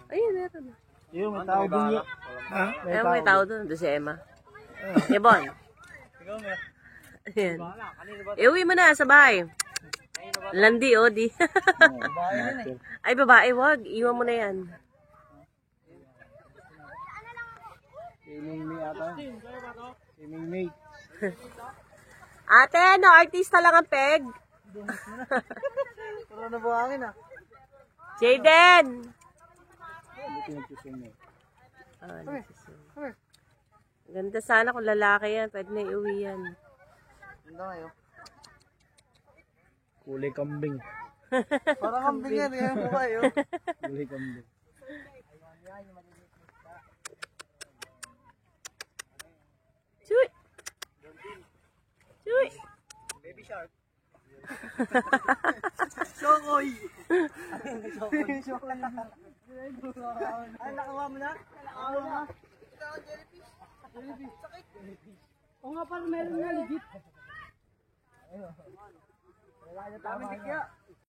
Ayun, meron na. Yung may tao dun yun. Ha? May tao doon. Doon si Emma. Ebon. Ayan. Iuwi mo na sa bahay. Landi, o, di. Ay, babae, wag. Iwan mo na yan. Ming ata. Ming. Ate, no, artista lang ang peg. Wala na buhangin ah. Jaden! Ganda sana kung lalaki yan. Pwede na iuwi yan. Ganda ngayon. Kulay kambing. Parang kambing yan. Yan mo ba yun? Kulay kambing. Chuy! Chuy! Baby shark. Sokoy! Sokoy. Ay, nakawa mo na? Nakawa mo na? Ikaw ang jellyfish? Jellyfish. Sakit. O nga pala meron na legit. Wala na tama niya.